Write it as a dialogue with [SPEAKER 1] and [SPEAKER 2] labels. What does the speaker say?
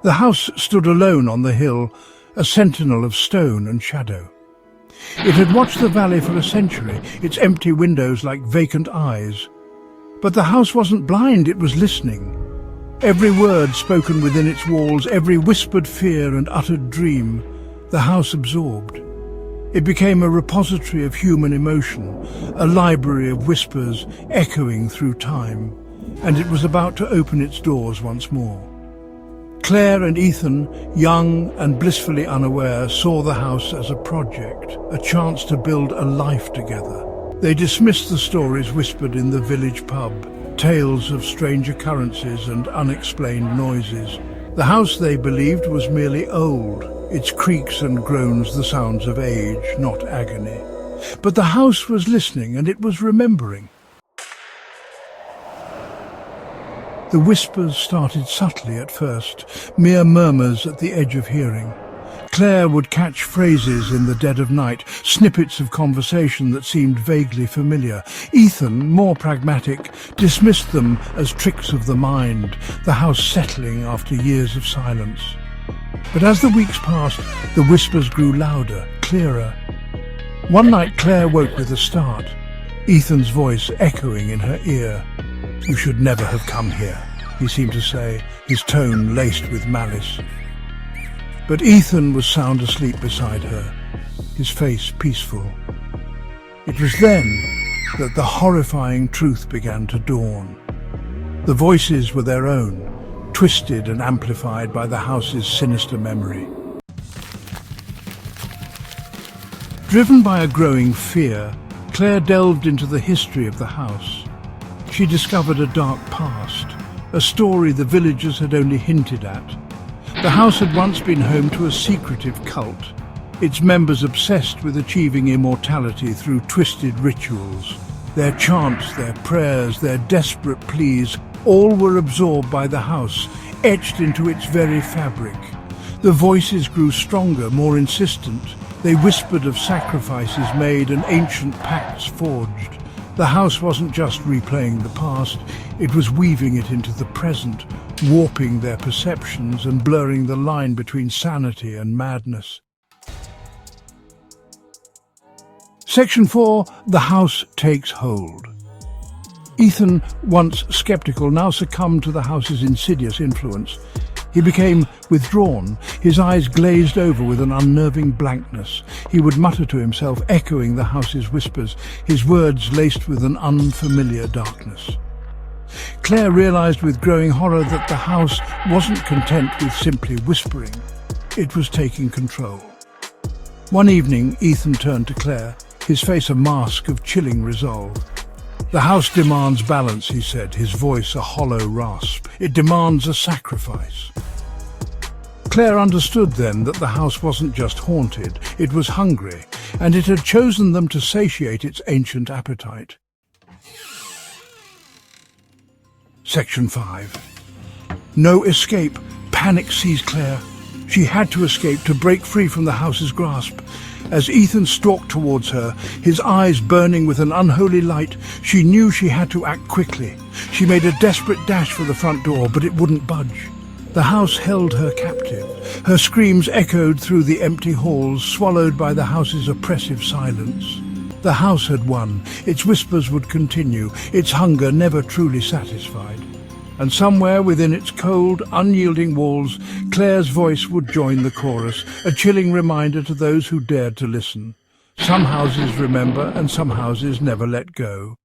[SPEAKER 1] The house stood alone on the hill, a sentinel of stone and shadow. It had watched the valley for a century, its empty windows like vacant eyes. But the house wasn't blind, it was listening. Every word spoken within its walls, every whispered fear and uttered dream, the house absorbed. It became a repository of human emotion, a library of whispers echoing through time, and it was about to open its doors once more. Claire and Ethan, young and blissfully unaware, saw the house as a project, a chance to build a life together. They dismissed the stories whispered in the village pub, tales of strange occurrences and unexplained noises. The house, they believed, was merely old, its creaks and groans the sounds of age, not agony. But the house was listening, and it was remembering. The whispers started subtly at first, mere murmurs at the edge of hearing. Claire would catch phrases in the dead of night, snippets of conversation that seemed vaguely familiar. Ethan, more pragmatic, dismissed them as tricks of the mind, the house settling after years of silence. But as the weeks passed, the whispers grew louder, clearer. One night Claire woke with a start, Ethan's voice echoing in her ear. "You should never have come here," he seemed to say, his tone laced with malice. But Ethan was sound asleep beside her, his face peaceful. It was then that the horrifying truth began to dawn. The voices were their own, twisted and amplified by the house's sinister memory. Driven by a growing fear, Claire delved into the history of the house. She discovered a dark past, a story the villagers had only hinted at. The house had once been home to a secretive cult, its members obsessed with achieving immortality through twisted rituals. Their chants, their prayers, their desperate pleas, all were absorbed by the house, etched into its very fabric. The voices grew stronger, more insistent. They whispered of sacrifices made and ancient pacts forged. The house wasn't just replaying the past, it was weaving it into the present, warping their perceptions and blurring the line between sanity and madness. Section 4. The house takes hold. Ethan, once skeptical, now succumbed to the house's insidious influence. He became withdrawn, his eyes glazed over with an unnerving blankness. He would mutter to himself, echoing the house's whispers, his words laced with an unfamiliar darkness. Claire realized with growing horror that the house wasn't content with simply whispering. It was taking control. One evening, Ethan turned to Claire, his face a mask of chilling resolve. "The house demands balance," he said, his voice a hollow rasp. "It demands a sacrifice." Claire understood then that the house wasn't just haunted, it was hungry, and it had chosen them to satiate its ancient appetite. Section 5. No escape. Panic seized Claire. She had to escape, to break free from the house's grasp. As Ethan stalked towards her, his eyes burning with an unholy light, she knew she had to act quickly. She made a desperate dash for the front door, but it wouldn't budge. The house held her captive. Her screams echoed through the empty halls, swallowed by the house's oppressive silence. The house had won. Its whispers would continue, its hunger never truly satisfied. And somewhere within its cold, unyielding walls, Claire's voice would join the chorus, a chilling reminder to those who dared to listen. Some houses remember, and some houses never let go.